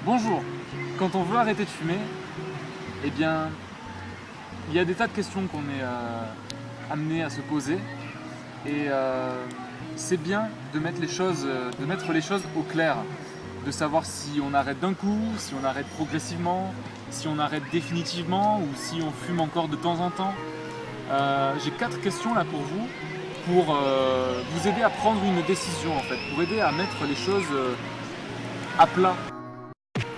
Bonjour. Quand on veut arrêter de fumer, eh bien, il y a des tas de questions qu'on est amené à se poser. Et c'est bien de mettre les choses au clair, de savoir si on arrête d'un coup, si on arrête progressivement, si on arrête définitivement ou si on fume encore de temps en temps. J'ai 4 questions là pour vous, pour vous aider à prendre une décision en fait, pour aider à mettre les choses à plat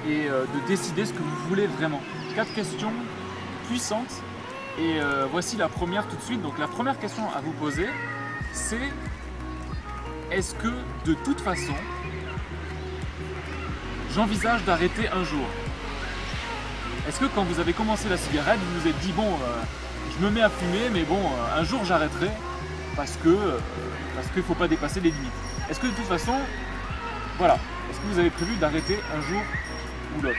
et de décider ce que vous voulez vraiment. 4 questions puissantes et voici la première tout de suite. Donc la première question à vous poser, c'est: est-ce que de toute façon j'envisage d'arrêter un jour? Est-ce que quand vous avez commencé la cigarette, vous vous êtes dit bon, je me mets à fumer, mais bon, un jour j'arrêterai parce qu'il ne faut pas dépasser les limites. Est-ce que de toute façon, voilà, est-ce que vous avez prévu d'arrêter un jour ou l'autre?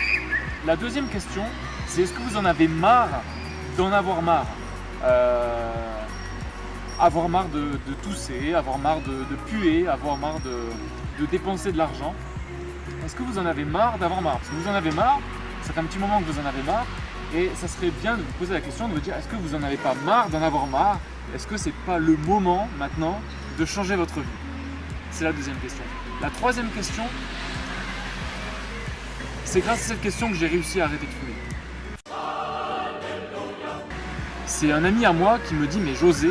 La deuxième question, c'est: est-ce que vous en avez marre d'en avoir marre? Avoir marre de tousser, avoir marre de puer, avoir marre de dépenser de l'argent. Est-ce que vous en avez marre d'avoir marre? Parce que vous en avez marre, ça fait un petit moment que vous en avez marre, et ça serait bien de vous poser la question, de vous dire: est-ce que vous en avez pas marre d'en avoir marre? Est-ce que c'est pas le moment maintenant de changer votre vie? C'est la deuxième question. La troisième question, c'est grâce à cette question que j'ai réussi à arrêter de fumer. C'est un ami à moi qui me dit: mais José,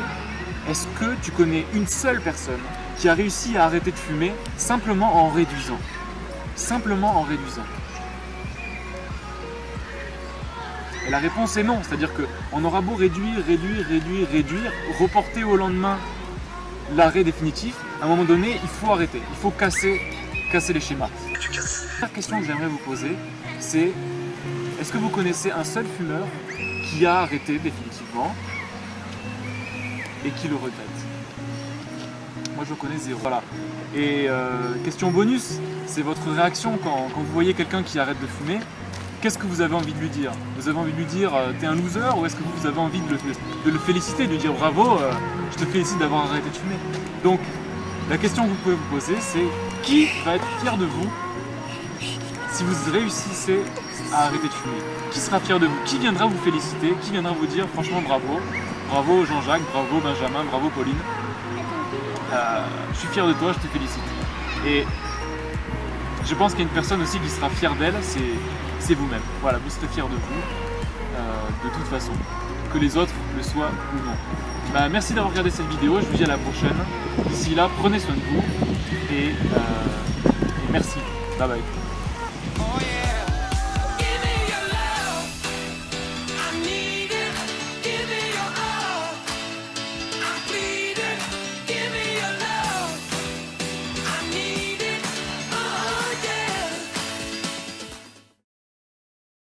est-ce que tu connais une seule personne qui a réussi à arrêter de fumer simplement en réduisant? Simplement en réduisant. Et la réponse est non, c'est-à-dire qu'on aura beau réduire, reporter au lendemain l'arrêt définitif, à un moment donné, il faut arrêter, il faut casser les schémas. La question que j'aimerais vous poser, c'est: est-ce que vous connaissez un seul fumeur qui a arrêté définitivement et qui le regrette? Moi je connais zéro. Voilà. Et question bonus, c'est votre réaction quand vous voyez quelqu'un qui arrête de fumer. Qu'est-ce que vous avez envie de lui dire? Vous avez envie de lui dire t'es un loser, ou est-ce que vous avez envie de le féliciter, de lui dire bravo, je te félicite d'avoir arrêté de fumer? Donc la question que vous pouvez vous poser, c'est: qui va être fier de vous si vous réussissez à arrêter de fumer? Qui sera fier de vous? Qui viendra vous féliciter? Qui viendra vous dire franchement bravo? Bravo Jean-Jacques, bravo Benjamin, bravo Pauline. Je suis fier de toi, je te félicite. Et je pense qu'il y a une personne aussi qui sera fière d'elle, c'est vous-même. Voilà, vous serez fier de vous, de toute façon, que les autres le soient ou non. Merci d'avoir regardé cette vidéo, je vous dis à la prochaine. D'ici là, prenez soin de vous et merci. Bye bye.